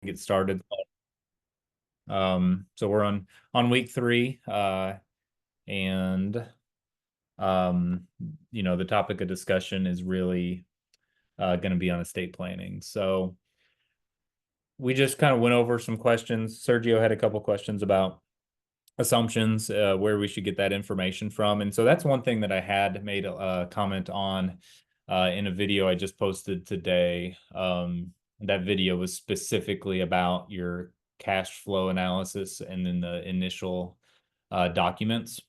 get started. So we're on week 3, and the topic of discussion is really going to be on estate planning. So we just kind of went over some questions. Sergio had a couple questions about assumptions, where we should get that information from, and so that's one thing that I had made a comment on in a video I just posted today. That video was specifically about your cash flow analysis and then the initial documents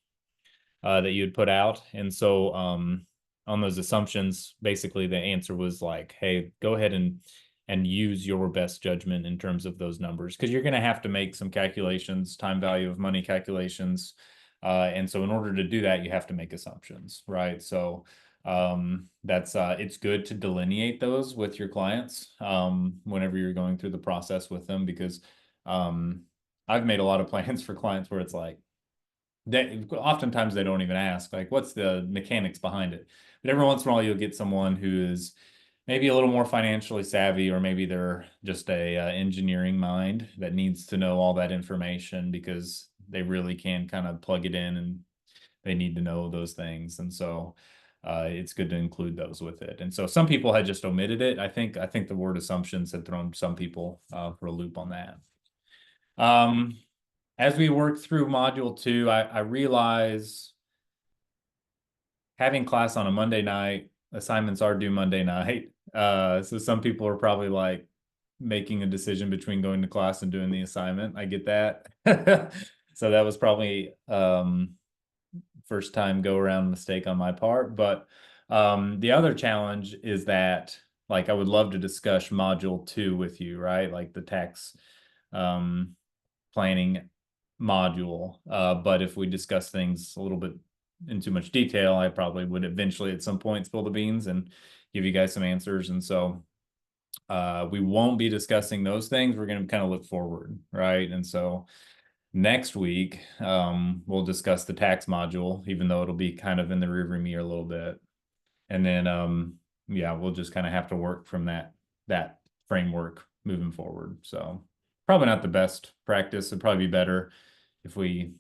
that you'd put out. And so on those assumptions, basically the answer was like, hey, go ahead and use your best judgment in terms of those numbers, because you're going to have to make some calculations, time value of money calculations. And so in order to do that, you have to make assumptions, right? So that's it's good to delineate those with your clients whenever you're going through the process with them, because I've made a lot of plans for clients where it's like, oftentimes they don't even ask, like, what's the mechanics behind it? But every once in a while, you'll get someone who is maybe a little more financially savvy, or maybe they're just a engineering mind that needs to know all that information because they really can kind of plug it in and they need to know those things. And so it's good to include those with it. And so some people had just omitted it. I think the word assumptions had thrown some people for a loop on that. As we work through module 2, I realize having class on a Monday night, assignments are due Monday night. So some people are probably like making a decision between going to class and doing the assignment. I get that. So that was probably first time go around mistake on my part. But the other challenge is that, like, I would love to discuss module 2 with you, right? Like the tax planning module. But if we discuss things a little bit in too much detail, I probably would eventually at some point spill the beans and give you guys some answers. And so we won't be discussing those things. We're going to kind of look forward, right? And so next week, we'll discuss the tax module, even though it'll be kind of in the rearview mirror a little bit. And then, yeah, we'll just kind of have to work from that framework moving forward. So probably not the best practice. It'd probably be better if we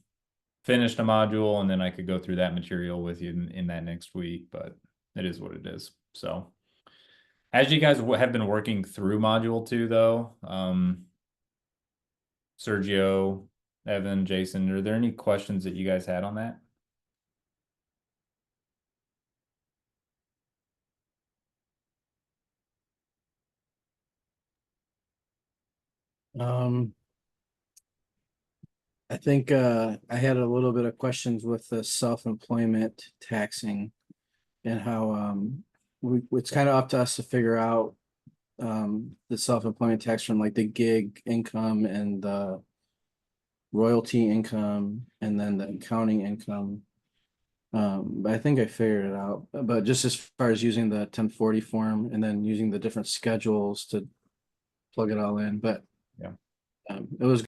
finished a module and then I could go through that material with you in that next week, but it is what it is. So as you guys have been working through module 2 though, Sergio, Evan, Jason, are there any questions that you guys had on that? Um, I think I had a little bit of questions with the self-employment taxing and how it's kind of up to us to figure out the self-employment tax from like the gig income and the royalty income and then the accounting income. But I think I figured it out. But just as far as using the 1040 form and then using the different schedules to plug it all in, but Yeah. it was.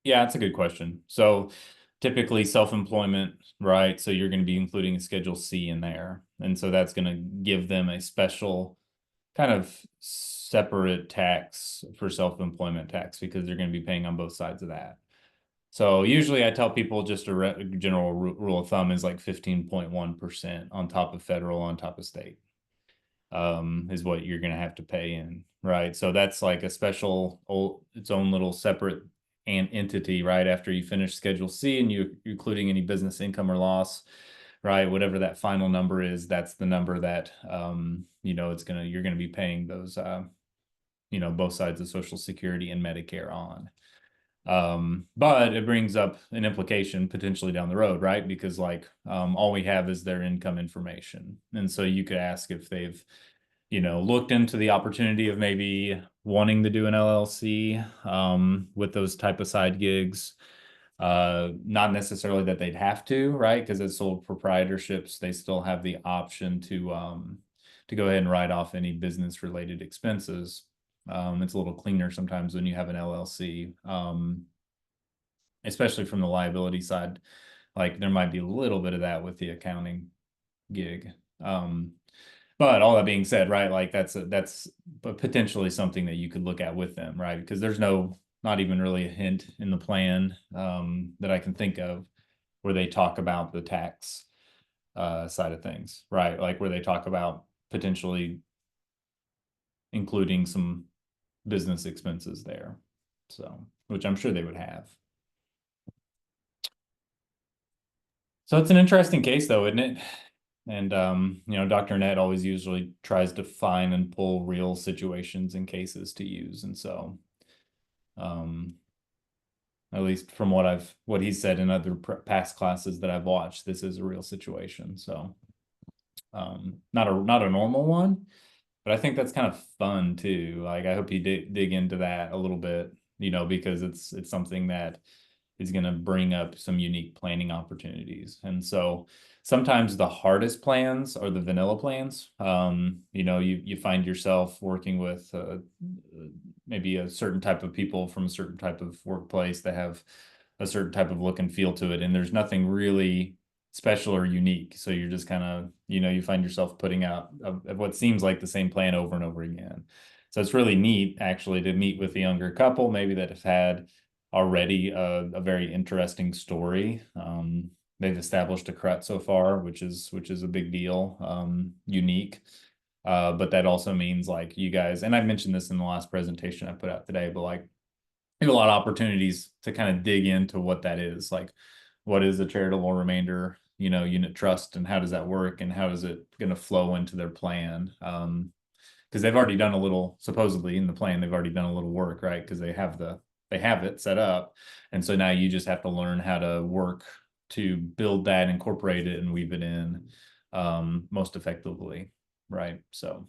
Yeah, that's a good question. So typically self-employment, right? So you're going to be including a Schedule C in there. And so that's going to give them a special kind of separate tax for self-employment tax, because they're going to be paying on both sides of that. So usually I tell people just a general rule of thumb is like 15.1% on top of federal, on top of state, is what you're going to have to pay in, right? So that's like a special, its own little separate entity, right? After you finish Schedule C and you're including any business income or loss, right? Whatever that final number is, that's the number that, you're going to be paying those, both sides of Social Security and Medicare on. But it brings up an implication potentially down the road, right? Because like, all we have is their income information. And so you could ask if they've, looked into the opportunity of maybe wanting to do an LLC, with those type of side gigs. Not necessarily that they'd have to, right? Because as sole proprietorships, they still have the option to go ahead and write off any business related expenses. It's a little cleaner sometimes when you have an LLC, especially from the liability side. Like there might be a little bit of that with the accounting gig. But all that being said, right, like that's potentially something that you could look at with them, right? Because there's not even really a hint in the plan that I can think of where they talk about the tax side of things, right? Like where they talk about potentially including some business expenses there. So, which I'm sure they would have. So it's an interesting case though, isn't it? And Dr. Ned always usually tries to find and pull real situations and cases to use. And so at least from what he's said in other past classes that I've watched, this is a real situation. So not a normal one, but I think that's kind of fun too. Like I hope you dig into that a little bit, because it's something that is going to bring up some unique planning opportunities. And so sometimes the hardest plans are the vanilla plans. You find yourself working with maybe a certain type of people from a certain type of workplace that have a certain type of look and feel to it. And there's nothing really special or unique. So you're just kind of, you find yourself putting out what seems like the same plan over and over again. So it's really neat actually to meet with a younger couple, maybe that have had already a very interesting story. They've established a CRUT so far, which is a big deal, unique. But that also means like you guys, and I mentioned this in the last presentation I put out today, but like you have a lot of opportunities to kind of dig into what that is. Like, what is a charitable remainder, unit trust, and how does that work, and how is it going to flow into their plan? Because they've already done a little, supposedly in the plan, they've already done a little work, right? Because they have it set up, and so now you just have to learn how to work to build that, incorporate it, and weave it in most effectively, right? So,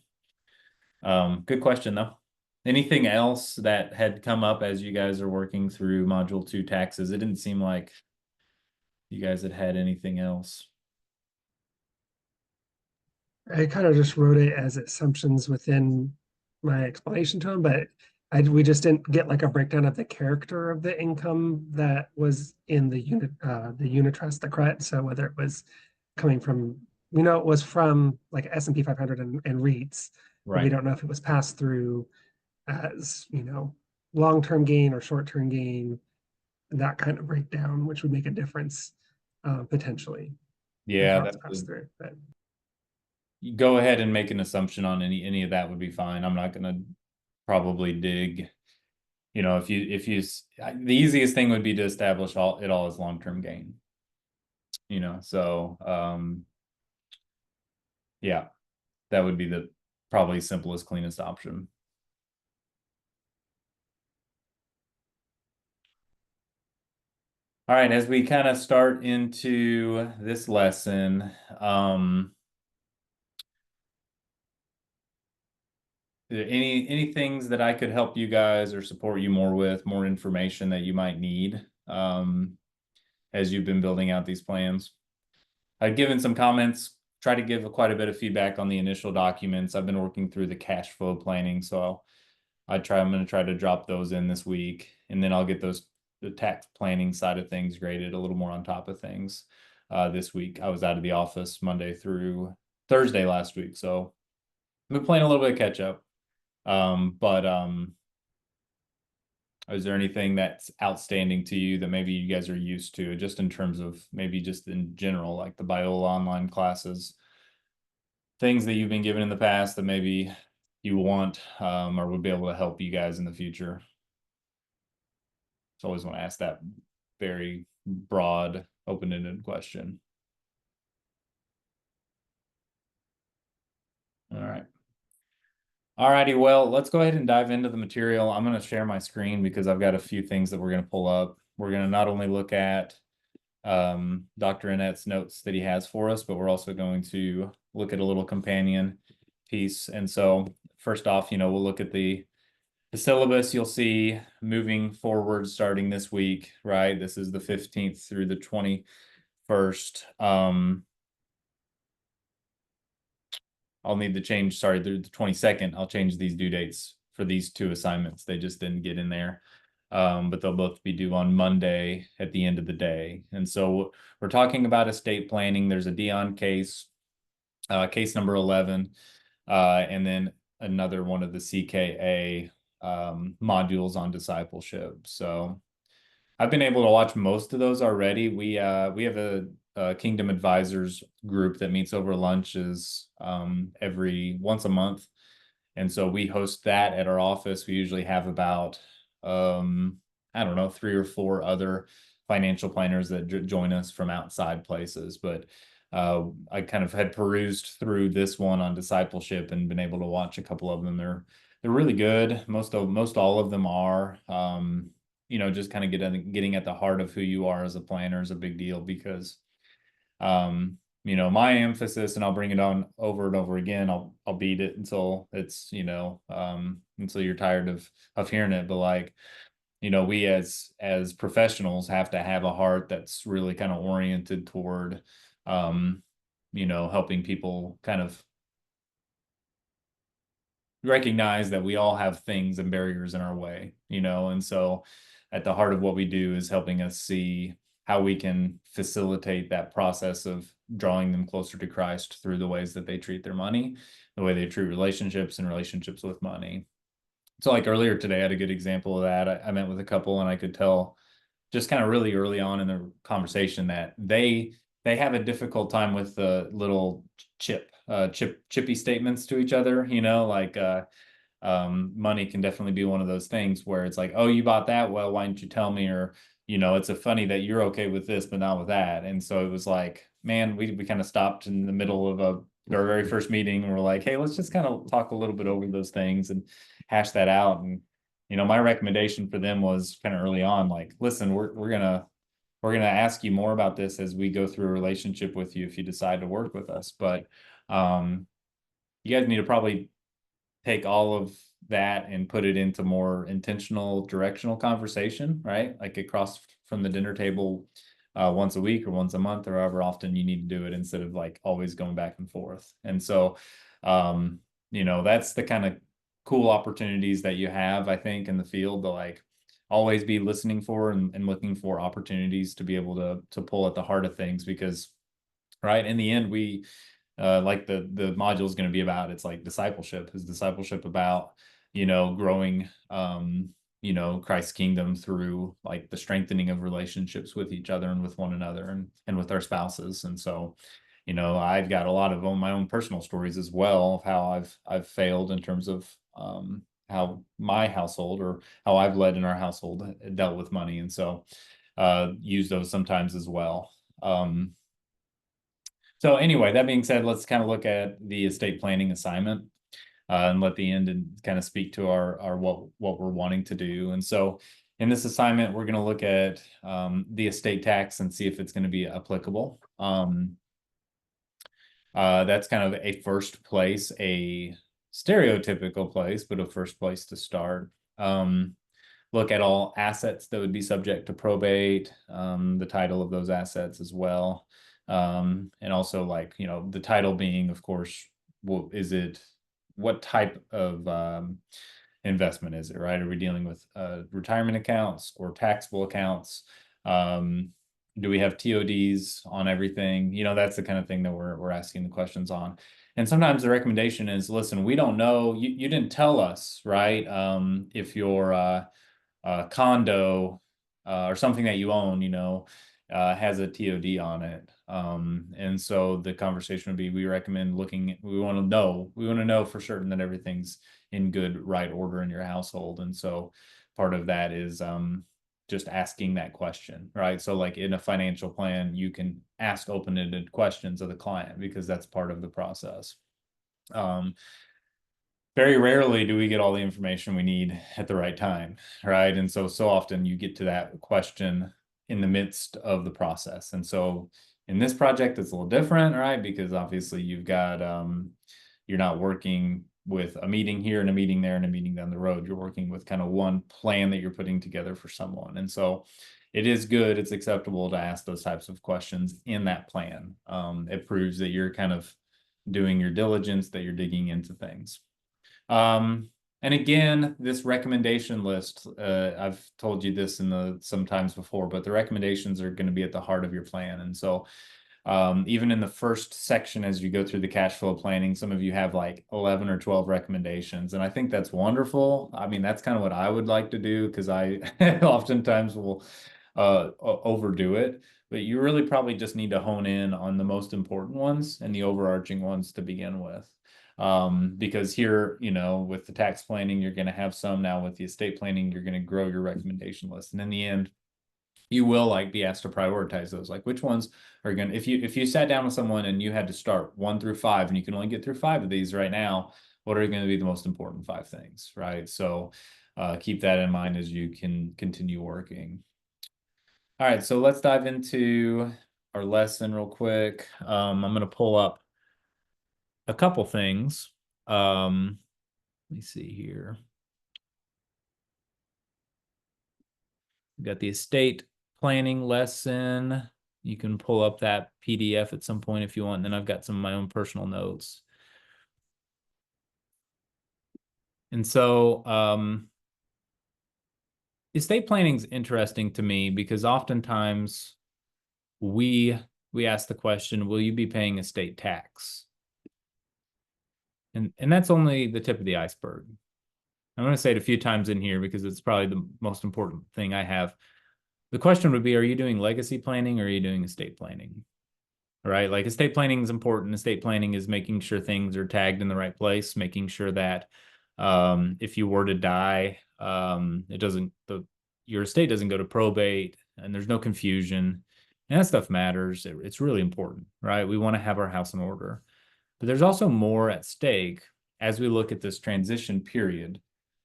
good question though. Anything else that had come up as you guys are working through Module 2 taxes? It didn't seem like you guys had anything else. I kind of just wrote it as assumptions within my explanation to him, but we just didn't get like a breakdown of the character of the income that was in the unit trust, the CRET. So whether it was coming from, it was from like S&P 500 and REITs, but we Right. don't know if it was passed through as, long-term gain or short-term gain, that kind of breakdown, which would make a difference potentially. Yeah, How it's passed through, but. you go ahead and make an assumption on any of that would be fine. I'm not gonna probably dig. The easiest thing would be to establish it all as long-term gain. So yeah, that would be the probably simplest, cleanest option. All right, as we kind of start into this lesson, any things that I could help you guys or support you more with, more information that you might need as you've been building out these plans? I've given some comments, try to give quite a bit of feedback on the initial documents. I've been working through the cash flow planning, so I'm going to try to drop those in this week, and then I'll get the tax planning side of things graded a little more on top of things this week. I was out of the office Monday through Thursday last week, so I've been playing a little bit of catch up. But is there anything that's outstanding to you that maybe you guys are used to, just in terms of maybe just in general, like the Biola online classes, things that you've been given in the past that maybe you want or would be able to help you guys in the future? So I always want to ask that very broad, open-ended question. All right. All righty, well, let's go ahead and dive into the material. I'm going to share my screen because I've got a few things that we're going to pull up. We're going to not only look at Dr. Annette's notes that he has for us, but we're also going to look at a little companion piece. And so first off, we'll look at the syllabus. You'll see moving forward starting this week, right? This is the 15th through the 21st. I'll need to change, sorry, through the 22nd, I'll change these due dates for these two assignments. They just didn't get in there. But they'll both be due on Monday at the end of the day. And so we're talking about estate planning. There's a Dion case, case number 11. and then another one of the CKA modules on discipleship. So I've been able to watch most of those already. We have a Kingdom Advisors group that meets over lunches every once a month. And so we host that at our office. We usually have about I don't know, 3 or 4 other financial planners that join us from outside places. But I kind of had perused through this one on discipleship and been able to watch a couple of them. They're really good. Most all of them are. Just kind of getting at the heart of who you are as a planner is a big deal because my emphasis, and I'll bring it on over and over again. I'll beat it until it's, until you're tired of hearing it. But like, we as professionals have to have a heart that's really kind of oriented toward, helping people kind of recognize that we all have things and barriers in our way, and so at the heart of what we do is helping us see how we can facilitate that process of drawing them closer to Christ through the ways that they treat their money, the way they treat relationships and relationships with money. So like earlier today, I had a good example of that. I met with a couple and I could tell just kind of really early on in the conversation that they have a difficult time with the little chippy statements to each other, like money can definitely be one of those things where it's like, oh, you bought that? Well, why didn't you tell me? Or, it's a funny that you're okay with this, but not with that. And so it was like, man, we kind of stopped in the middle of our very first meeting. And we're like, hey, let's just kind of talk a little bit over those things and hash that out. And, my recommendation for them was kind of early on, like, listen, we're gonna ask you more about this as we go through a relationship with you if you decide to work with us. But you guys need to probably take all of that and put it into more intentional directional conversation, right? Like across from the dinner table once a week or once a month or however often you need to do it instead of like always going back and forth. And so, that's the kind of cool opportunities that you have, I think, in the field to like always be listening for and looking for opportunities to be able to pull at the heart of things because, right, in the end, we like the module is going to be about, it's like discipleship. Is discipleship about growing Christ's kingdom through like the strengthening of relationships with each other and with one another and with our spouses. And so I've got a lot of my own personal stories as well of how I've failed in terms of how my household or how I've led in our household dealt with money, and so use those sometimes as well. So anyway, that being said, let's kind of look at the estate planning assignment and let the end and kind of speak to our what we're wanting to do. And so in this assignment, we're going to look at the estate tax and see if it's going to be applicable. That's kind of a first place, a stereotypical place, but a first place to start. Look at all assets that would be subject to probate, the title of those assets as well. And also like, the title being, of course, what type of investment is it, right? Are we dealing with retirement accounts or taxable accounts? Do we have TODs on everything? That's the kind of thing that we're asking the questions on. And sometimes the recommendation is, listen, we don't know. You didn't tell us, right? If your condo or something that you own, has a TOD on it. And so the conversation would be, we recommend we want to know for certain that everything's in good, right order in your household. And so part of that is just asking that question, right? So like in a financial plan, you can ask open-ended questions of the client because that's part of the process. Very rarely do we get all the information we need at the right time, right? And so often you get to that question in the midst of the process. And so in this project, it's a little different, right? Because obviously you've got, you're not working with a meeting here and a meeting there and a meeting down the road. You're working with kind of one plan that you're putting together for someone. And so it is good, it's acceptable to ask those types of questions in that plan. It proves that you're kind of doing your diligence, that you're digging into things. And again, this recommendation list, I've told you this sometimes before, but the recommendations are going to be at the heart of your plan. And so Even in the first section, as you go through the cash flow planning, some of you have like 11 or 12 recommendations. And I think that's wonderful. I mean, that's kind of what I would like to do, because I oftentimes will overdo it. But you really probably just need to hone in on the most important ones and the overarching ones to begin with. Because here, you know, with the tax planning, you're going to have some. Now with the estate planning, you're going to grow your recommendation list. And in the end, you will like be asked to prioritize those. Like, which ones are going to, if you sat down with someone and you had to start 1 through 5 and you can only get through 5 of these right now, what are going to be the most important 5 things, right? So keep that in mind as you can continue working. All right, so let's dive into our lesson real quick. I'm going to pull up a couple things. Let me see here. We've got the estate planning lesson. You can pull up that PDF at some point if you want. And then I've got some of my own personal notes. And so estate planning is interesting to me because oftentimes we ask the question, will you be paying estate tax? And that's only the tip of the iceberg. I'm going to say it a few times in here because it's probably the most important thing I have. The question would be, are you doing legacy planning or are you doing estate planning? Right? Like, estate planning is important. Estate planning is making sure things are tagged in the right place, making sure that if you were to die, your estate doesn't go to probate and there's no confusion. And that stuff matters. It's really important, right? We want to have our house in order. But there's also more at stake as we look at this transition period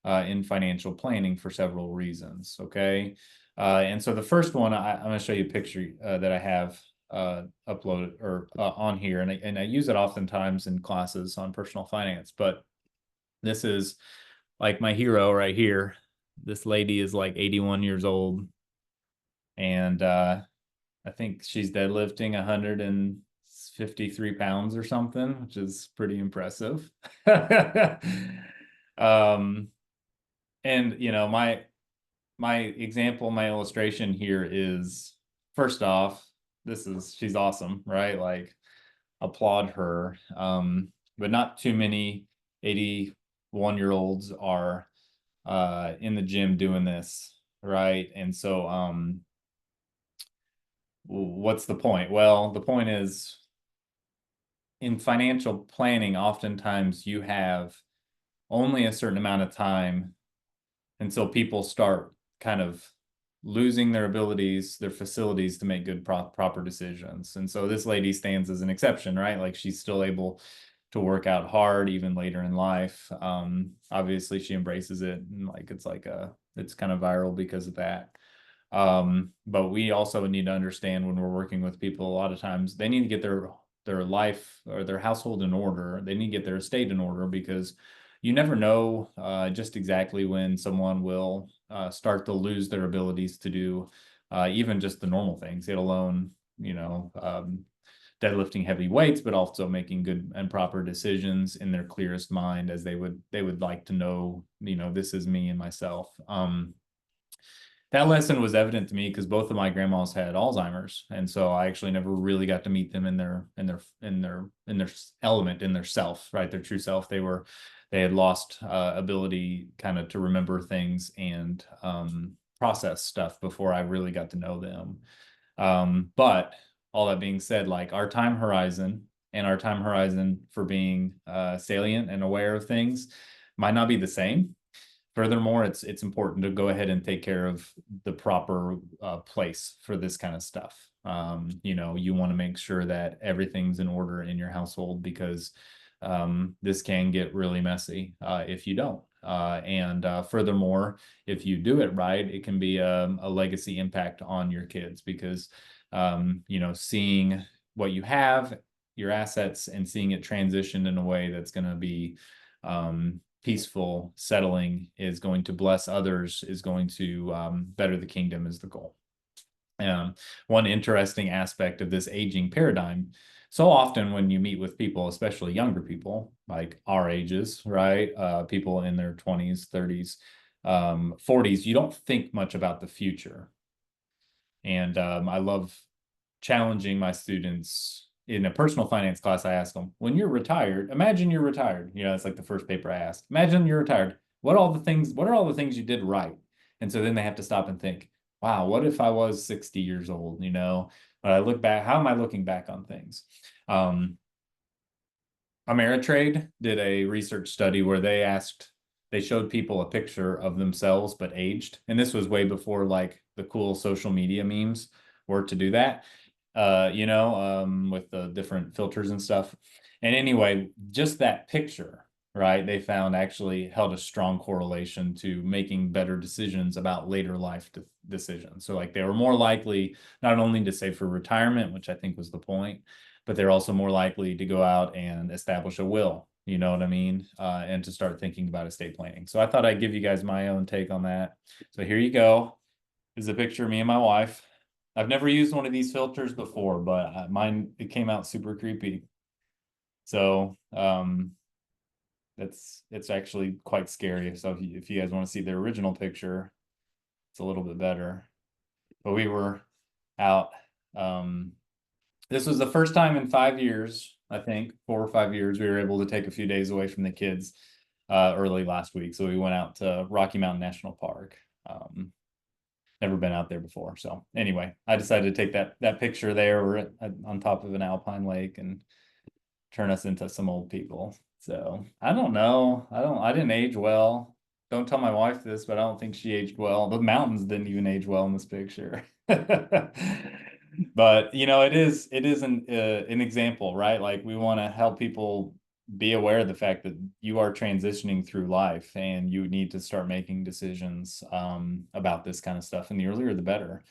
in financial planning for several reasons, okay? And so the first one, I'm going to show you a picture that I have uploaded or on here, and I use it oftentimes in classes on personal finance, but this is like my hero right here. This lady is like 81 years old, and I think she's deadlifting 153 pounds or something, which is pretty impressive. And you know, my example, my illustration here is, first off, she's awesome, right? Like, applaud her. But not too many 81-year-olds are in the gym doing this, right? And so what's the point? Well, the point is, in financial planning, oftentimes you have only a certain amount of time until people start kind of losing their abilities, their facilities to make good proper decisions. And so this lady stands as an exception, right? Like, she's still able to work out hard even later in life. Obviously she embraces it, and like it's kind of viral because of that. But we also need to understand, when we're working with people, a lot of times they need to get their life or their household in order. They need to get their estate in order, because you never know just exactly when someone will start to lose their abilities to do even just the normal things, let alone, you know, deadlifting heavy weights, but also making good and proper decisions in their clearest mind, as they would like to know, you know, this is me and myself. That lesson was evident to me because both of my grandmas had Alzheimer's, and so I actually never really got to meet them in their element, in their self, right? Their true self. They had lost ability kind of to remember things and process stuff before I really got to know them. But all that being said, like, our time horizon for being salient and aware of things might not be the same. Furthermore, it's important to go ahead and take care of the proper place for this kind of stuff. You know, you want to make sure that everything's in order in your household, because this can get really messy if you don't. And furthermore, if you do it right, it can be a legacy impact on your kids, because you know, seeing what you have, your assets, and seeing it transition in a way that's going to be peaceful, settling, is going to bless others, is going to better the kingdom, is the goal. One interesting aspect of this aging paradigm, so often when you meet with people, especially younger people like our ages, right? People in their 20s, 30s, 40s, you don't think much about the future. And I love challenging my students in a personal finance class. I ask them, when you're retired, imagine you're retired. You know, it's like the first paper I asked. Imagine you're retired. What are all the things you did right? And so then they have to stop and think, wow, what if I was 60 years old? You know, when I look back, how am I looking back on things? Ameritrade did a research study where they showed people a picture of themselves but aged, and this was way before like the cool social media memes were to do that, with the different filters and stuff. And anyway, just that picture, right, they found actually held a strong correlation to making better decisions about later life decisions. So like they were more likely not only to save for retirement, which I think was the point, but they're also more likely to go out and establish a will, you know what I mean? And to start thinking about estate planning. So I thought I'd give you guys my own take on that. So here you go. This is a picture of me and my wife. I've never used one of these filters before, but it came out super creepy. So it's actually quite scary. So if you guys want to see the original picture, it's a little bit better. But we were out. This was the first time in 5 years, I think 4 or 5 years, we were able to take a few days away from the kids early last week. So we went out to Rocky Mountain National Park. Never been out there before. So anyway, I decided to take that picture there. We're on top of an alpine lake and turn us into some old people. So I don't know. I didn't age well. Don't tell my wife this, but I don't think she aged well. The mountains didn't even age well in this picture. But you know, it is an example, right? Like we want to help people be aware of the fact that you are transitioning through life and you need to start making decisions about this kind of stuff. And the earlier, the better.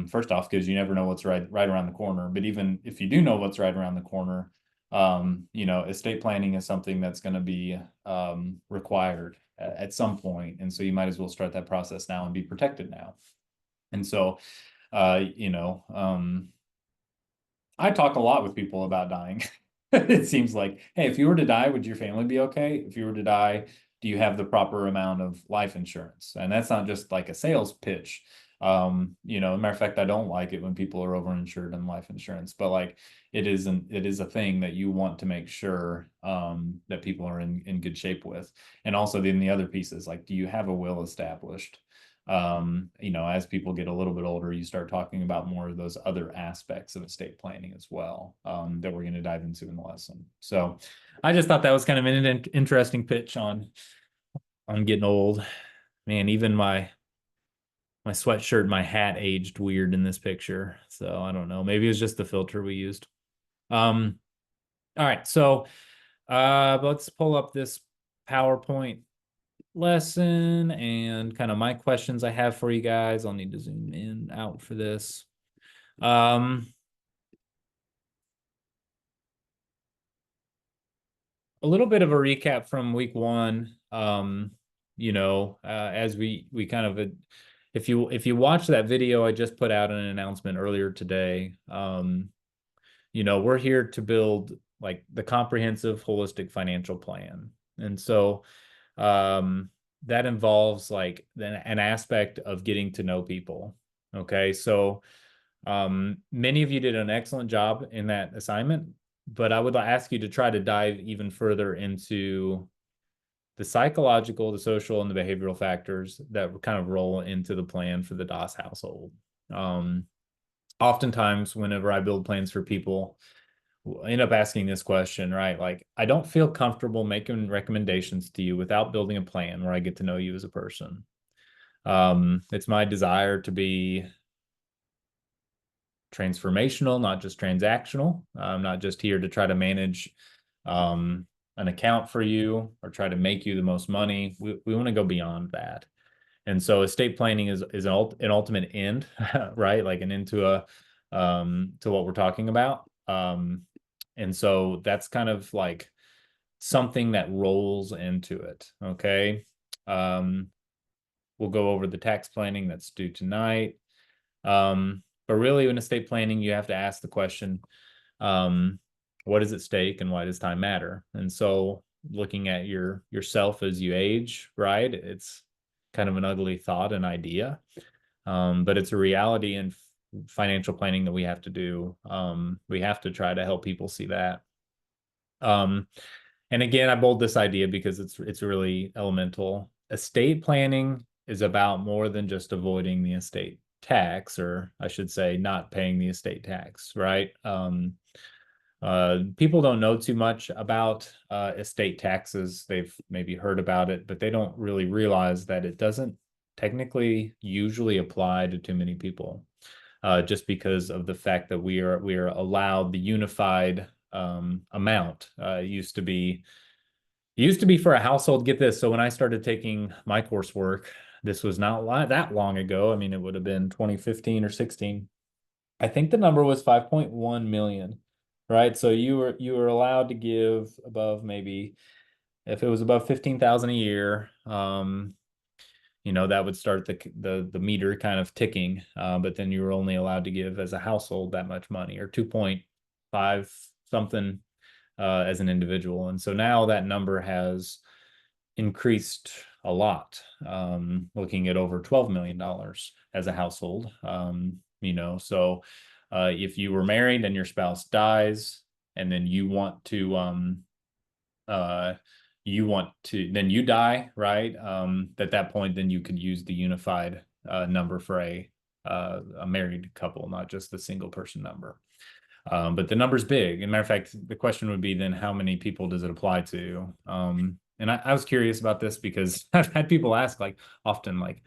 First off, because you never know what's right around the corner. But even if you do know what's right around the corner, estate planning is something that's going to be required at some point. And so you might as well start that process now and be protected now. And so I talk a lot with people about dying. It seems like, hey, if you were to die, would your family be okay? If you were to die, do you have the proper amount of life insurance? And that's not just like a sales pitch. Matter of fact, I don't like it when people are overinsured in life insurance, but like it is a thing that you want to make sure that people are in good shape with. And also then the other pieces, like, do you have a will established? As people get a little bit older, you start talking about more of those other aspects of estate planning as well, that we're going to dive into in the lesson. So I just thought that was kind of an interesting pitch on getting old. Man, even my sweatshirt, my hat aged weird in this picture. So I don't know. Maybe it was just the filter we used. All right. So let's pull up this PowerPoint lesson and kind of my questions I have for you guys. I'll need to zoom in out for this. A little bit of a recap from week one. As we kind of if you watch that video, I just put out an announcement earlier today. We're here to build like the comprehensive holistic financial plan. And so that involves like an aspect of getting to know people. Okay. So many of you did an excellent job in that assignment, but I would ask you to try to dive even further into the psychological, the social, and the behavioral factors that kind of roll into the plan for the Doss household. Oftentimes, whenever I build plans for people, we'll end up asking this question, right? Like, I don't feel comfortable making recommendations to you without building a plan where I get to know you as a person. It's my desire to be transformational, not just transactional. I'm not just here to try to manage an account for you or try to make you the most money. We want to go beyond that. And so estate planning is an ultimate end, right? Like an end to what we're talking about. And so that's kind of like something that rolls into it. Okay. We'll go over the tax planning that's due tonight. But really in estate planning, you have to ask the question, what is at stake and why does time matter? And so looking at yourself as you age, right? It's kind of an ugly thought and idea. But it's a reality. And financial planning that we have to do. We have to try to help people see that. And again, I bold this idea because it's really elemental. Estate planning is about more than just avoiding the estate tax, or I should say not paying the estate tax, right? People don't know too much about estate taxes. They've maybe heard about it, but they don't really realize that it doesn't technically usually apply to too many people, just because of the fact that we are allowed the unified amount. It used to be for a household. Get this. So when I started taking my coursework, this was not that long ago. I mean, it would have been 2015 or 16. I think the number was 5.1 million, right? So you were allowed to give above, maybe if it was above 15,000 a year, that would start the meter kind of ticking. But then you were only allowed to give as a household that much money, or 2.5 something as an individual. And so now that number has increased a lot, looking at over $12 million as a household. So if you were married and your spouse dies, and then then you die, right? At that point, then you could use the unified number for a married couple, not just the single person number. But the number's big. As a matter of fact, the question would be then, how many people does it apply to? And I was curious about this because I've had people ask, like, often, like,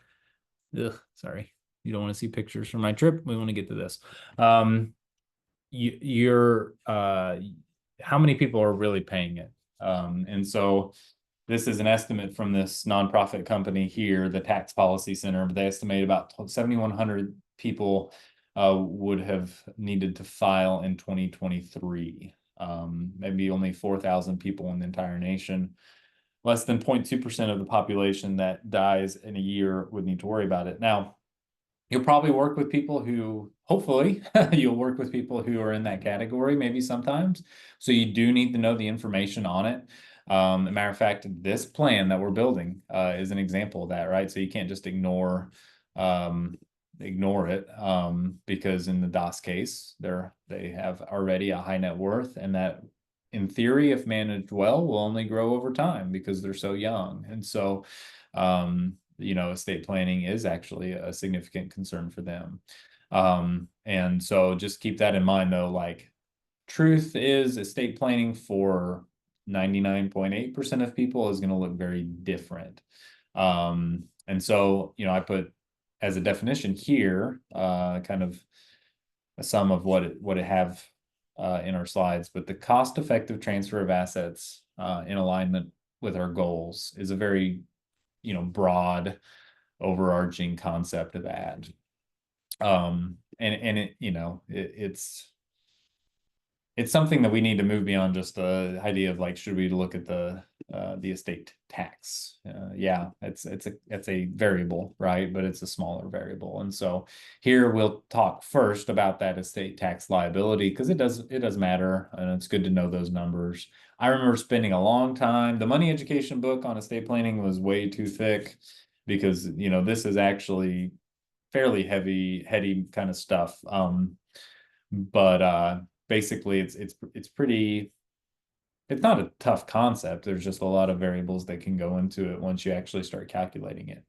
ugh, sorry, you don't want to see pictures from my trip. We want to get to this. How many people are really paying it? And so this is an estimate from this nonprofit company here, the Tax Policy Center, but they estimate about 7,100 people would have needed to file in 2023. Maybe only 4,000 people in the entire nation. Less than 0.2% of the population that dies in a year would need to worry about it. Now, you'll probably work with people who, hopefully, you'll work with people who are in that category, maybe sometimes. So you do need to know the information on it. As a matter of fact, this plan that we're building is an example of that, right? So you can't just ignore it, because in the DOS case, they have already a high net worth, and that, in theory, if managed well, will only grow over time because they're so young. And so, estate planning is actually a significant concern for them. And so just keep that in mind, though. Like, truth is, estate planning for 99.8% of people is going to look very different. And so, I put as a definition here, kind of a sum of what it have in our slides, but the cost-effective transfer of assets in alignment with our goals is a very, broad, overarching concept of that. It's something that we need to move beyond just the idea of, like, should we look at the estate tax? Yeah, it's a variable, right? But it's a smaller variable. And so here we'll talk first about that estate tax liability, because it does matter, and it's good to know those numbers. I remember spending a long time. The money education book on estate planning was way too thick, because this is actually fairly heady kind of stuff. But basically it's pretty, it's not a tough concept. There's just a lot of variables that can go into it once you actually start calculating it.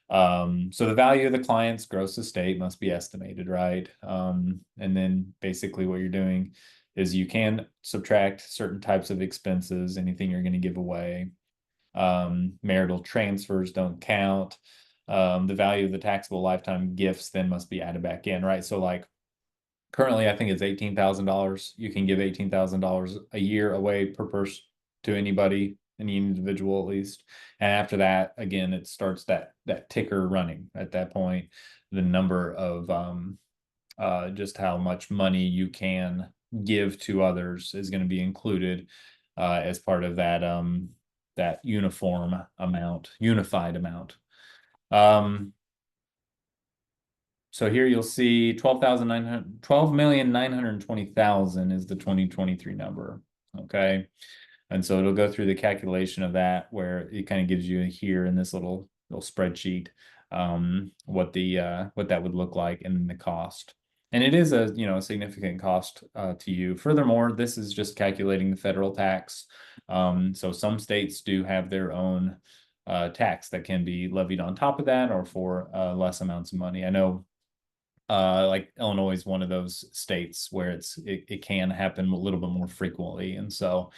So the value of the client's gross estate must be estimated, right? And then basically what you're doing is you can subtract certain types of expenses, anything you're going to give away. Marital transfers don't count. The value of the taxable lifetime gifts then must be added back in, right? So, like, currently, I think it's $18,000. You can give $18,000 a year away per person to anybody, any individual at least. And after that, again, it starts that ticker running. At that point, the number of just how much money you can give to others is going to be included as part of that unified amount. So here you'll see 12,920,000 is the 2023 number. Okay. And so it'll go through the calculation of that, where it kind of gives you here in this little spreadsheet what that would look like, and then the cost. And it is a, a significant cost to you. Furthermore, this is just calculating the federal tax. So some states do have their own tax that can be levied on top of that or for less amounts of money. I know like Illinois is one of those states where it can happen a little bit more frequently. And so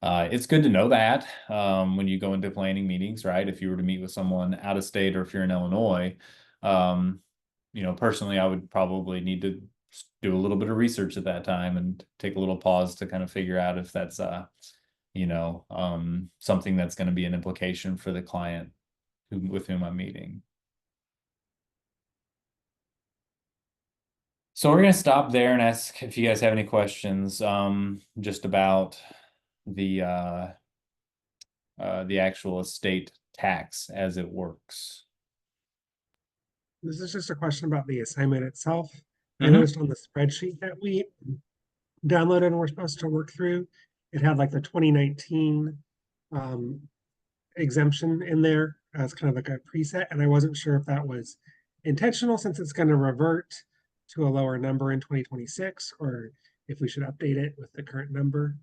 it's good to know that when you go into planning meetings, right? If you were to meet with someone out of state or if you're in Illinois, personally, I would probably need to do a little bit of research at that time and take a little pause to kind of figure out if that's something that's going to be an implication for the client with whom I'm meeting. So we're going to stop there and ask if you guys have any questions just about the actual estate tax as it works. This is just a question about the assignment itself. I Mhm. noticed on the spreadsheet that we downloaded and we're supposed to work through, it had like the 2019 exemption in there as kind of like a preset, and I wasn't sure if that was intentional since it's going to revert to a lower number in 2026, or if we should update it with the current number.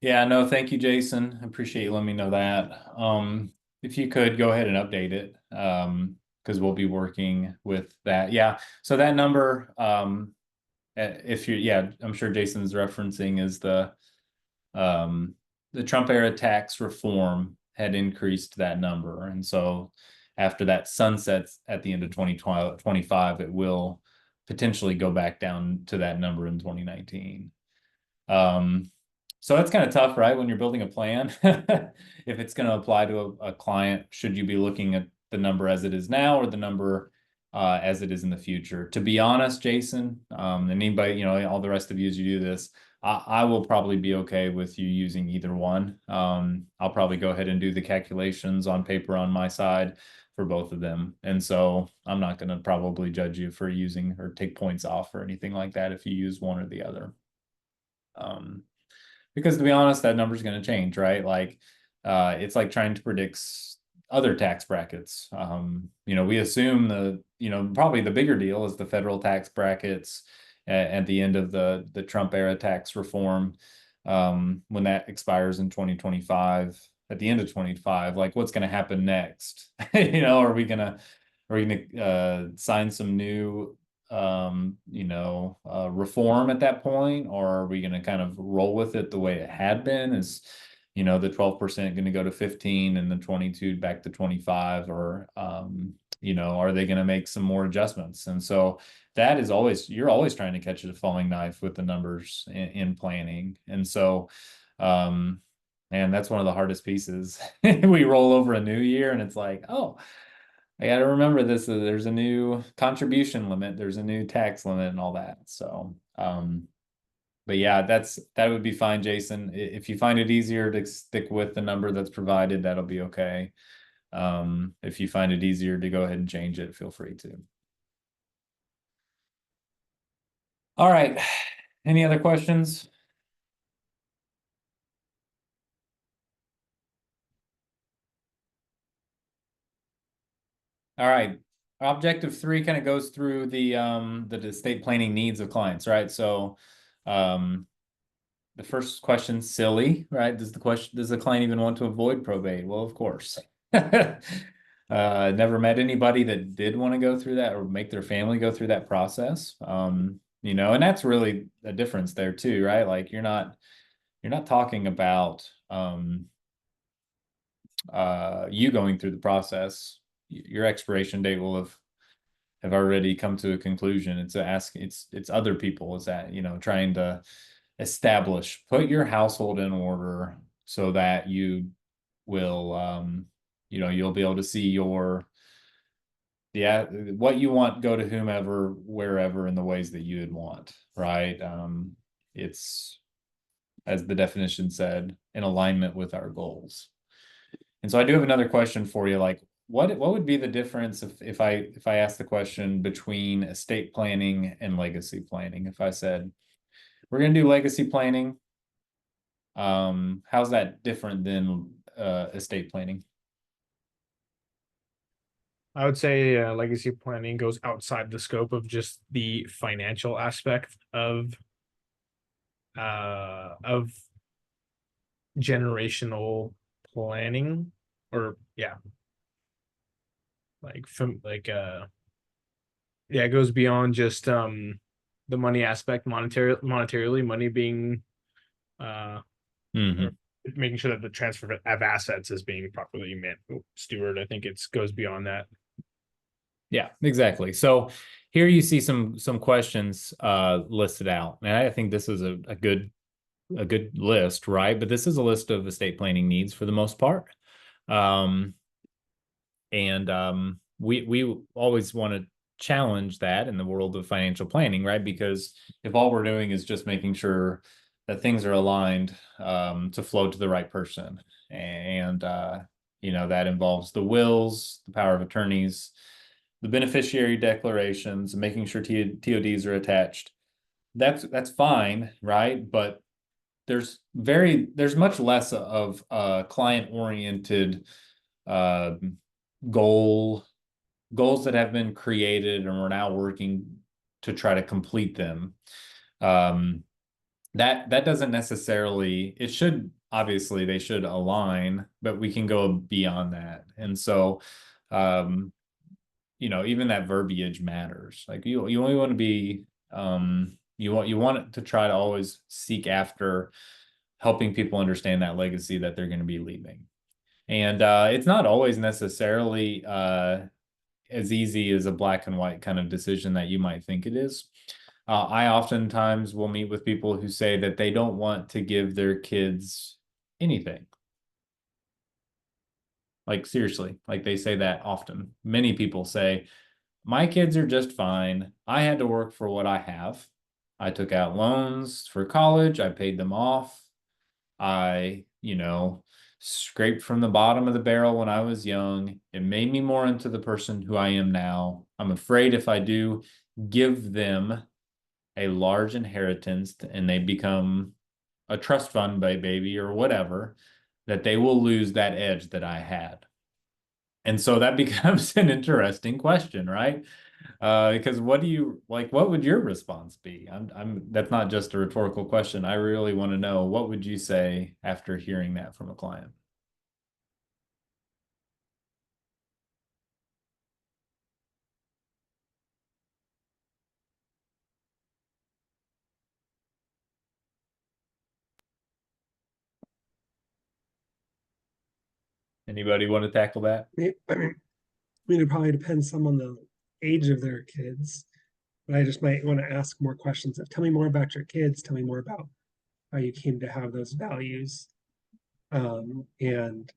Yeah, no, thank you, Jason. I appreciate you letting me know that. If you could go ahead and update it, because we'll be working with that. Yeah, so that number, I'm sure Jason's referencing is the Trump era tax reform had increased that number. And so after that sunsets at the end of 2025, it will potentially go back down to that number in 2019. So that's kind of tough, right? When you're building a plan, if it's going to apply to a client, should you be looking at the number as it is now or the number as it is in the future? To be honest, Jason, and anybody, all the rest of you as you do this, I will probably be okay with you using either one. I'll probably go ahead and do the calculations on paper on my side for both of them. And so I'm not going to probably judge you for using or take points off or anything like that if you use one or the other. Because to be honest, that number is going to change, right? Like, it's like trying to predict other tax brackets. We assume probably the bigger deal is the federal tax brackets at the end of the Trump era tax reform, when that expires in 2025, at the end of 25, like what's going to happen next? Are we going to sign some new reform at that point, or are we going to kind of roll with it the way it had been? Is the 12% going to go to 15 and the 22 back to 25, or are they going to make some more adjustments? And so that is you're always trying to catch a falling knife with the numbers in planning. And so and that's one of the hardest pieces. We roll over a new year and it's like, oh, I got to remember this. There's a new contribution limit. There's a new tax limit and all that. So, but yeah, that would be fine, Jason. If you find it easier to stick with the number that's provided, that'll be okay. If you find it easier to go ahead and change it, feel free to. All right. Any other questions? All right. Objective 3 kind of goes through the estate planning needs of clients, right? So the first question, silly, right? Does the client even want to avoid probate? Well, of course. Never met anybody that did want to go through that or make their family go through that process. And that's really a difference there too, right? Like you're not talking about you going through the process. Your expiration date will have already come to a conclusion. It's other people is that, trying to put your household in order so that you will, you'll be able to see what you want go to whomever, wherever in the ways that you would want, right? It's, as the definition said, in alignment with our goals. And so I do have another question for you, like what would be the difference if I asked the question between estate planning and legacy planning? If I said, we're going to do legacy planning, how's that different than estate planning? I would say legacy planning goes outside the scope of just the financial aspect of generational planning, or yeah, like from like yeah, it goes beyond just the money aspect, monetarily, money being Mhm. or making sure that the transfer of assets is being properly steward. I think it's goes beyond that. Yeah, exactly. So here you see some questions listed out. And I think this is a good list, right? But this is a list of estate planning needs for the most part. Um, and we always want to challenge that in the world of financial planning, right? Because if all we're doing is just making sure that things are aligned to flow to the right person, and that involves the wills, the power of attorneys, the beneficiary declarations, making sure TODs are attached. That's fine, right? But there's much less of client oriented uh, goals that have been created and we're now working to try to complete them. That doesn't necessarily, it should, obviously they should align, but we can go beyond that. And so even that verbiage matters. Like you only want to be you want it to try to always seek after helping people understand that legacy that they're going to be leaving. And it's not always necessarily as easy as a black and white kind of decision that you might think it is. I oftentimes will meet with people who say that they don't want to give their kids anything. Like seriously, like they say that often. Many people say, my kids are just fine. I had to work for what I have. I took out loans for college. I paid them off. I, scraped from the bottom of the barrel when I was young. It made me more into the person who I am now. I'm afraid if I do give them a large inheritance and they become a trust fund baby or whatever, that they will lose that edge that I had. And so that becomes an interesting question, right? Because what do you like? What would your response be? That's not just a rhetorical question. I really want to know, what would you say after hearing that from a client? Anybody want to tackle that? I mean, it probably depends some on the age of their kids, but I just might want to ask more questions of tell me more about your kids, tell me more about how you came to have those values, and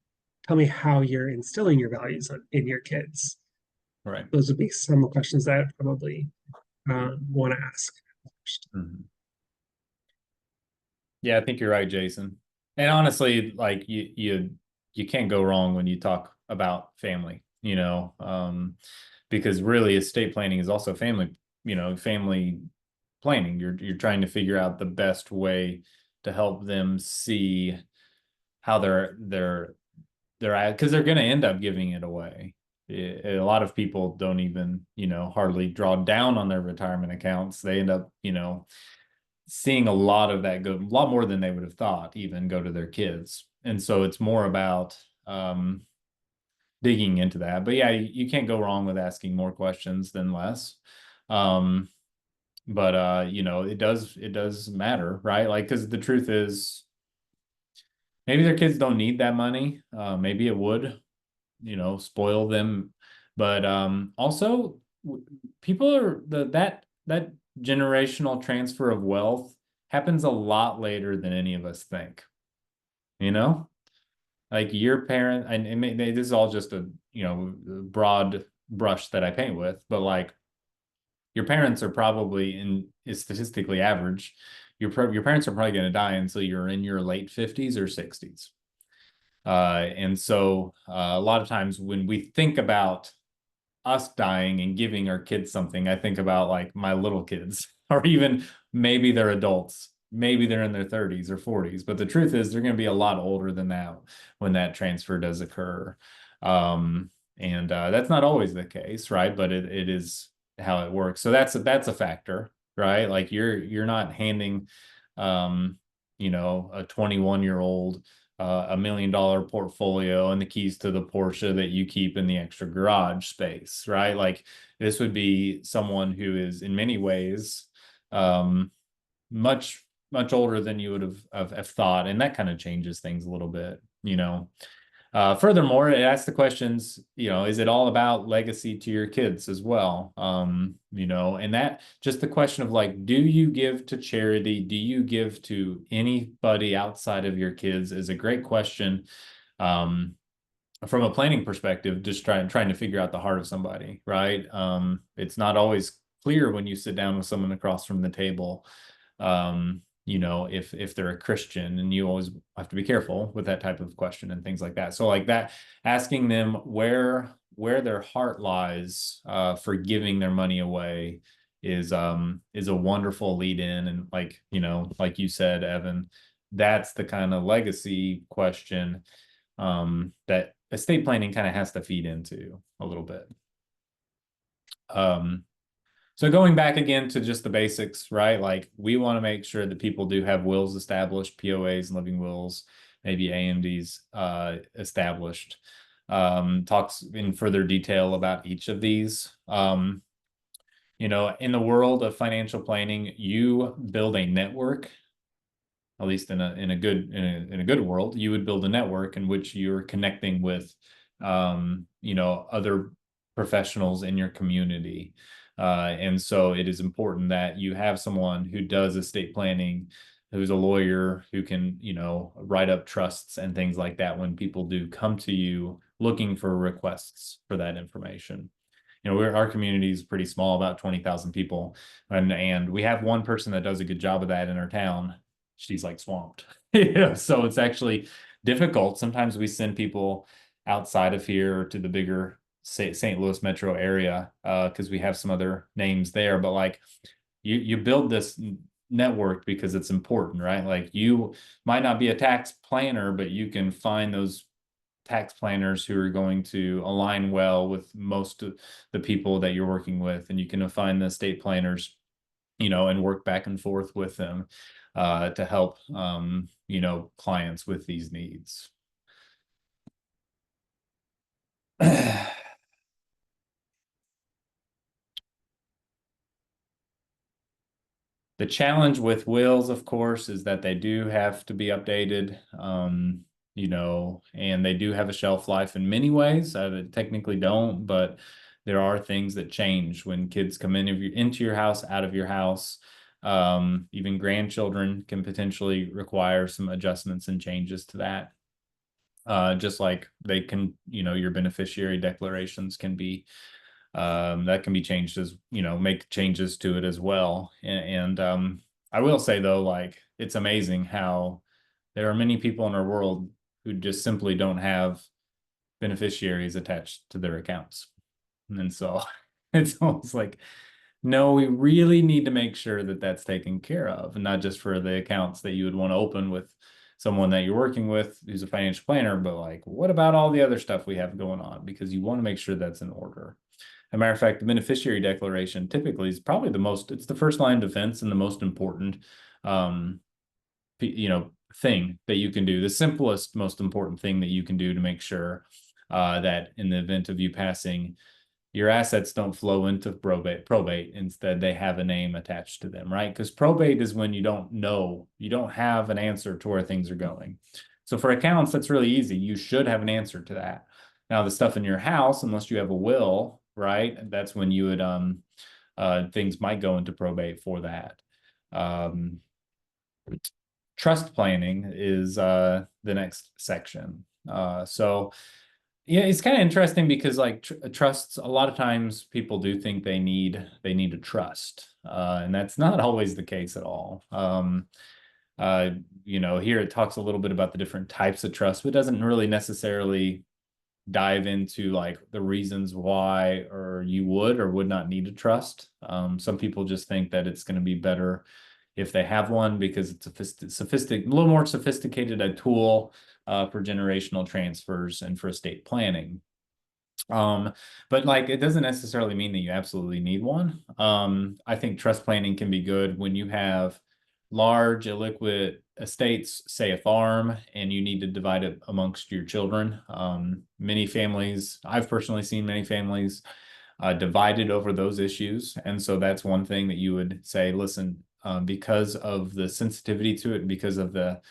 tell me how you're instilling your values in your kids. Right. Those would be some questions that I'd probably want to ask. Mhm. Yeah, I think you're right, Jason. And honestly, like you can't go wrong when you talk about family, because really estate planning is also family planning. You're trying to figure out the best way to help them see how they're at, because they're going to end up giving it away. A lot of people don't even hardly draw down on their retirement accounts. They end up seeing a lot of that go, a lot more than they would have thought, even go to their kids. And so it's more about digging into that. But yeah, you can't go wrong with asking more questions than less. But it does matter, right? Like, because the truth is, maybe their kids don't need that money. Maybe it would, spoil them. But also, people are that generational transfer of wealth happens a lot later than any of us think. Like your parent, and this is all just a broad brush that I paint with, but like your parents are probably is statistically average. Your parents are probably going to die until you're in your late 50s or 60s. And so a lot of times when we think about us dying and giving our kids something, I think about like my little kids, or even maybe they're adults, maybe they're in their 30s or 40s. But the truth is, they're going to be a lot older than that when that transfer does occur. And that's not always the case, right? But it is how it works. So that's a factor, right? Like you're not handing you know, a 21-year-old $1 million portfolio and the keys to the Porsche that you keep in the extra garage space, right? Like this would be someone who is in many ways much older than you would have thought, and that kind of changes things a little bit, you know. Furthermore, it asks the questions, you know, is it all about legacy to your kids as well? You know, and that just the question of like, do you give to charity? Do you give to anybody outside of your kids is a great question. From a planning perspective, just trying to figure out the heart of somebody, right? It's not always clear when you sit down with someone across from the table. You know, if they're a Christian, and you always have to be careful with that type of question and things like that. So like that, asking them where their heart lies for giving their money away is a wonderful lead in. And like, you know, like you said, Evan, that's the kind of legacy question that estate planning kind of has to feed into a little bit. So going back again to just the basics, right? Like we want to make sure that people do have wills established, POAs and living wills, maybe AMDs established. Talks in further detail about each of these. You know, in the world of financial planning, you build a network. At least in a good world, you would build a network in which you're connecting with, you know, other professionals in your community. And so it is important that you have someone who does estate planning, who's a lawyer, who can, you know, write up trusts and things like that when people do come to you looking for requests for that information. You know, our community is pretty small, about 20,000 people, and we have one person that does a good job of that in our town. She's like swamped. Yeah, so it's actually difficult. Sometimes we send people outside of here to the bigger St. Louis metro area because we have some other names there. But like you build this network because it's important, right? Like you might not be a tax planner, but you can find those tax planners who are going to align well with most of the people that you're working with, and you can find the estate planners, you know, and work back and forth with them to help, you know, clients with these needs. The challenge with wills, of course, is that they do have to be updated, you know, and they do have a shelf life in many ways. They technically don't, but there are things that change when kids come into your house, out of your house. Even grandchildren can potentially require some adjustments and changes to that. Just like they can, you know, your beneficiary declarations can be that can be changed as, you know, make changes to it as well. And I will say though, like it's amazing how there are many people in our world who just simply don't have beneficiaries attached to their accounts. And so it's almost like, no, we really need to make sure that that's taken care of, and not just for the accounts that you would want to open with someone that you're working with who's a financial planner, but like, what about all the other stuff we have going on? Because you want to make sure that's in order. As a matter of fact, the beneficiary declaration typically is probably it's the first line of defense and the most important, you know, thing that you can do. The simplest, most important thing that you can do to make sure that in the event of you passing, your assets don't flow into probate. Instead, they have a name attached to them, right? Because probate is when you don't know, you don't have an answer to where things are going. So for accounts, that's really easy. You should have an answer to that. Now, the stuff in your house, unless you have a will, right? That's when you would, things might go into probate for that. Trust planning is the next section. So yeah, it's kind of interesting because like trusts, a lot of times people do think they need a trust, and that's not always the case at all. You know, here it talks a little bit about the different types of trust, but doesn't really necessarily dive into like the reasons why or you would or would not need a trust. Some people just think that it's going to be better if they have one because it's a little more sophisticated a tool for generational transfers and for estate planning. But like, it doesn't necessarily mean that you absolutely need one. I think trust planning can be good when you have large illiquid estates, say a farm, and you need to divide it amongst your children. Many families, I've personally seen many families divided over those issues. And so that's one thing that you would say, listen, because of the sensitivity to it, because of the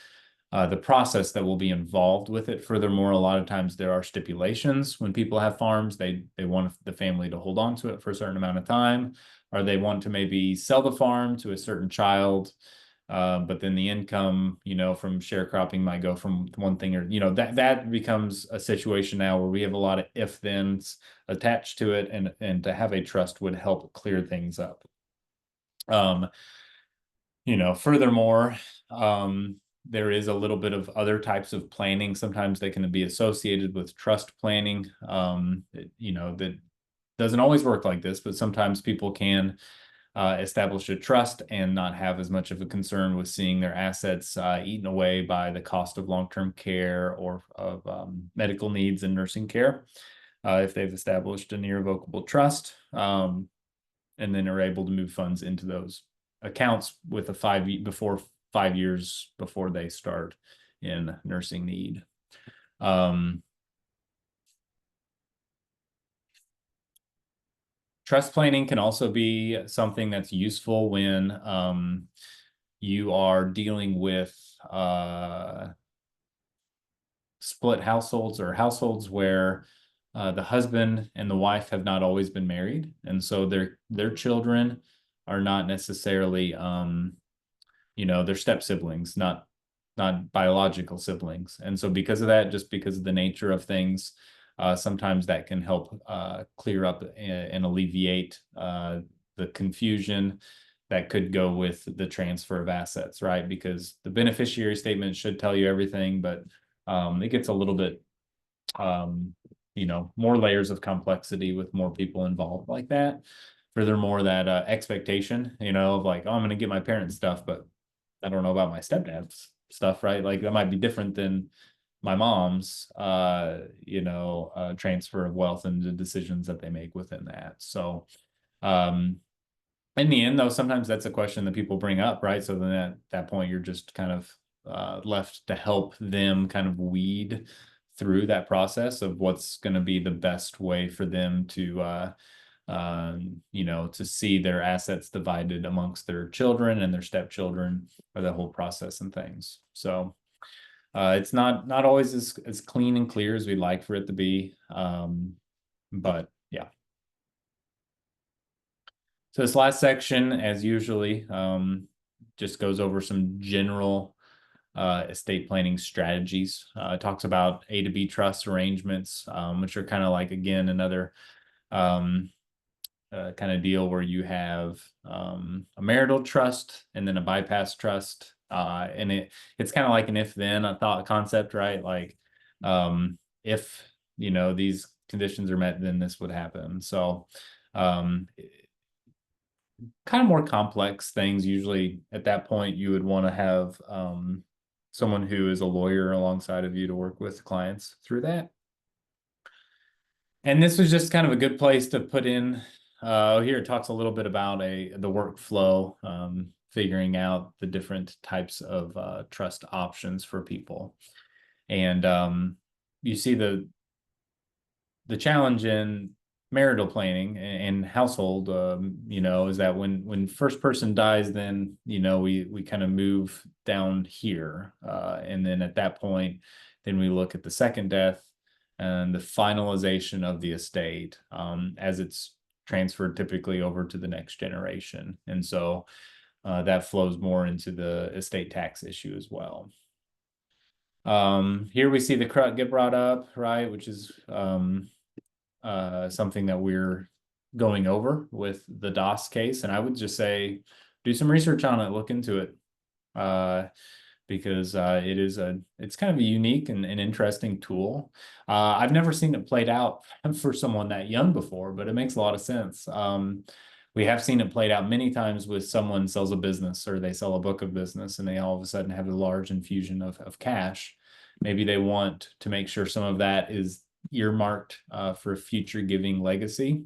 process that will be involved with it. Furthermore, a lot of times there are stipulations when people have farms. They want the family to hold on to it for a certain amount of time, or they want to maybe sell the farm to a certain child. But then the income, from sharecropping might go from one thing, or that becomes a situation now where we have a lot of if-thens attached to it, and to have a trust would help clear things up. Furthermore, there is a little bit of other types of planning. Sometimes they can be associated with trust planning. That doesn't always work like this, but sometimes people can establish a trust and not have as much of a concern with seeing their assets eaten away by the cost of long-term care or of medical needs and nursing care if they've established an irrevocable trust, and then are able to move funds into those accounts with 5 years before they start in nursing need. Trust planning can also be something that's useful when you are dealing with split households, or households where the husband and the wife have not always been married, and so their children are not necessarily their step siblings, not biological siblings. And so because of that, just because of the nature of things, sometimes that can help clear up and alleviate the confusion that could go with the transfer of assets, right? Because the beneficiary statement should tell you everything, but it gets a little bit, more layers of complexity with more people involved like that. Furthermore, that expectation, of like, oh, I'm going to get my parents' stuff, but I don't know about my stepdad's stuff, right? Like that might be different than my mom's, transfer of wealth and the decisions that they make within that. So, in the end, though, sometimes that's a question that people bring up, right? So then at that point, you're just kind of left to help them kind of weed through that process of what's going to be the best way for them to to see their assets divided amongst their children and their stepchildren, or the whole process and things. So it's not always as clean and clear as we'd like for it to be. But yeah. So this last section, as usually, just goes over some general estate planning strategies. It talks about A to B trust arrangements, which are kind of like, again, another kind of deal where you have a marital trust and then a bypass trust. And it's kind of like an if-then thought concept, right? Like if these conditions are met, then this would happen. So kind of more complex things. Usually at that point, you would want to have someone who is a lawyer alongside of you to work with clients through that. And this was just kind of a good place to put in. Here it talks a little bit about the workflow, figuring out the different types of trust options for people. And you see the challenge in marital planning and household, is that when first person dies, then, we kind of move down here. And then at that point, then we look at the second death and the finalization of the estate as it's transferred typically over to the next generation. And so that flows more into the estate tax issue as well. Here we see the CRUT get brought up, right, which is something that we're going over with the DOS case. And I would just say, do some research on it, look into it, because it's kind of a unique and an interesting tool. I've never seen it played out for someone that young before, but it makes a lot of sense. We have seen it played out many times with someone sells a business, or they sell a book of business, and they all of a sudden have a large infusion of cash. Maybe they want to make sure some of that is earmarked for future giving legacy,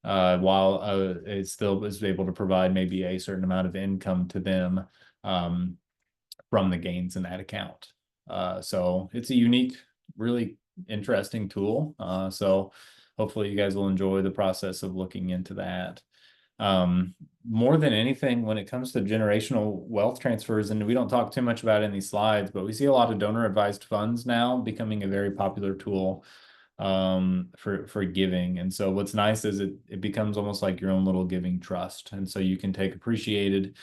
while it still is able to provide maybe a certain amount of income to them from the gains in that account. So it's a unique, really interesting tool. So hopefully you guys will enjoy the process of looking into that. More than anything, when it comes to generational wealth transfers, and we don't talk too much about it in these slides, but we see a lot of donor advised funds now becoming a very popular tool for giving. And so what's nice is it becomes almost like your own little giving trust. And so you can take appreciated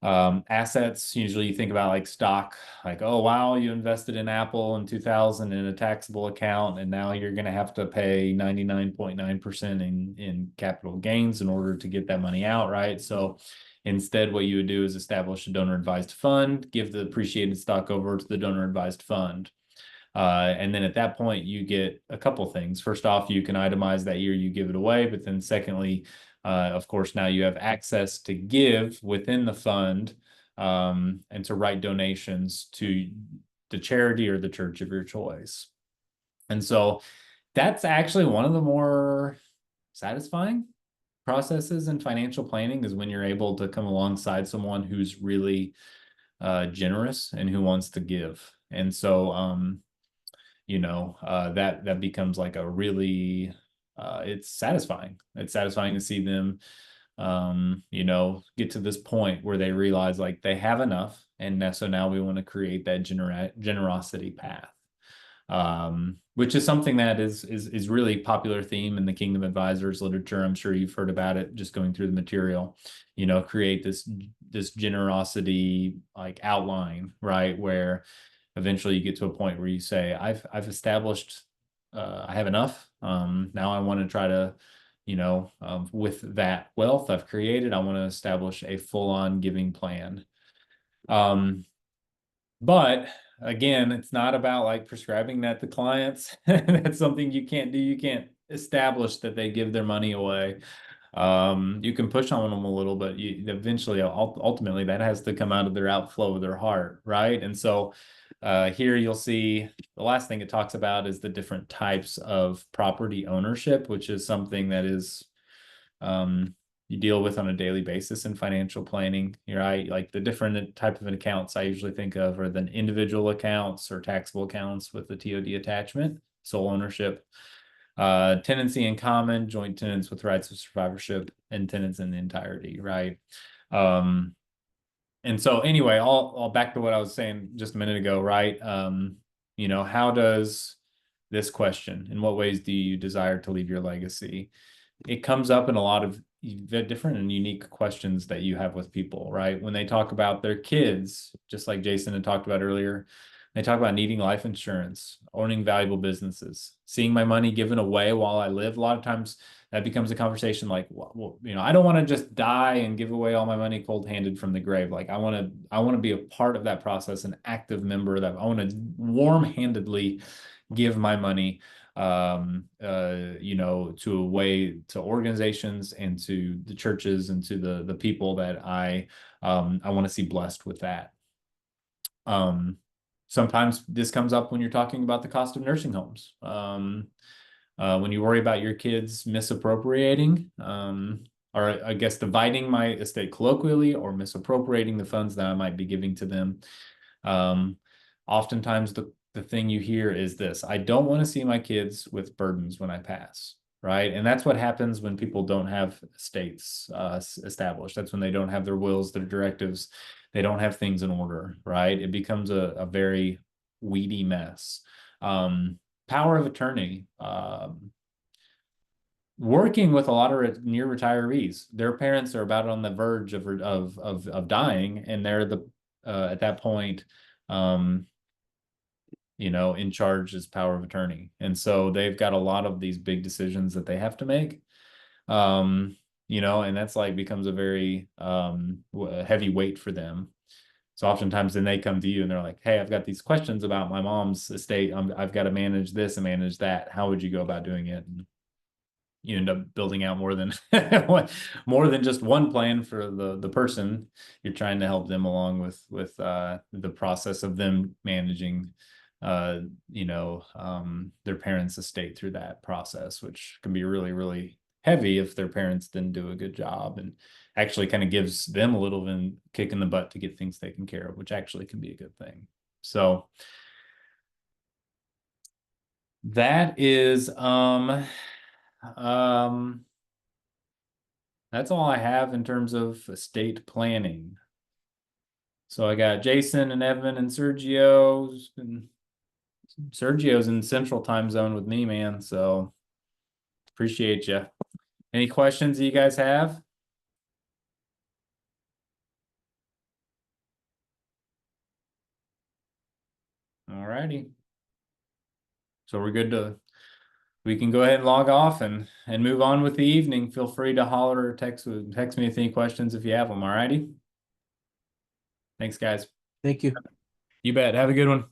assets. Usually you think about like stock, like, oh wow, you invested in Apple in 2000 in a taxable account, and now you're going to have to pay 99.9% in capital gains in order to get that money out, right? So instead, what you would do is establish a donor advised fund, give the appreciated stock over to the donor advised fund. And then at that point, you get a couple things. First off, you can itemize that year you give it away, but then secondly, of course, now you have access to give within the fund and to write donations to the charity or the church of your choice. And so that's actually one of the more satisfying processes in financial planning, is when you're able to come alongside someone who's really generous and who wants to give. And so that becomes like a really it's satisfying. It's satisfying to see them get to this point where they realize like they have enough, and so now we want to create that generosity path, which is something that is really popular theme in the Kingdom Advisors literature. I'm sure you've heard about it just going through the material. Create this generosity like outline, right, where eventually you get to a point where you say, I've established, I have enough. Now I want to try to, with that wealth I've created, I want to establish a full-on giving plan. But again, it's not about like prescribing that to clients. That's something you can't do. You can't establish that they give their money away. You can push on them a little, but eventually, ultimately, that has to come out of their outflow of their heart, right? And so here you'll see the last thing it talks about is the different types of property ownership, which is something that is you deal with on a daily basis in financial planning. Right? Like the different type of accounts I usually think of are the individual accounts or taxable accounts with the TOD attachment, sole ownership, tenancy in common, joint tenants with rights of survivorship, and tenants in the entirety, right? And so anyway, I'll back to what I was saying just a minute ago, right? How does this question, in what ways do you desire to leave your legacy? It comes up in a lot of different and unique questions that you have with people, right? When they talk about their kids, just like Jason had talked about earlier, they talk about needing life insurance, owning valuable businesses, seeing my money given away while I live. A lot of times that becomes a conversation like, well, I don't want to just die and give away all my money cold-handed from the grave. Like I want to be a part of that process, an active member of that. I want to warm-handedly give my money to organizations and to the churches and to the people that I want to see blessed with that. Sometimes this comes up when you're talking about the cost of nursing homes. When you worry about your kids misappropriating, or I guess dividing my estate colloquially, or misappropriating the funds that I might be giving to them. Oftentimes the thing you hear is this: I don't want to see my kids with burdens when I pass, right? And that's what happens when people don't have estates established. That's when they don't have their wills, their directives. They don't have things in order, right? It becomes a very weedy mess. Power of attorney. Working with a lot of near retirees, their parents are about on the verge of dying, and they're at that point, in charge as power of attorney, and so they've got a lot of these big decisions that they have to make. And that's like becomes a very heavy weight for them. So oftentimes then they come to you and they're like, hey, I've got these questions about my mom's estate. I've got to manage this and manage that. How would you go about doing it? And you end up building out more than just one plan for the person. You're trying to help them along with the process of them managing their parents' estate through that process, which can be really, really heavy if their parents didn't do a good job, and actually kind of gives them a little bit kick in the butt to get things taken care of, which actually can be a good thing. So that is that's all I have in terms of estate planning. So I got Jason and Evan and Sergio's, and Sergio's in Central Time Zone with me, man. So appreciate you. Any questions that you guys have? All righty. So we're good to, we can go ahead and log off and move on with the evening. Feel free to holler or text me with any questions if you have them. All righty. Thanks, guys. Thank you. You bet. Have a good one.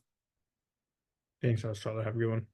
Thanks, Australia. Have a good one.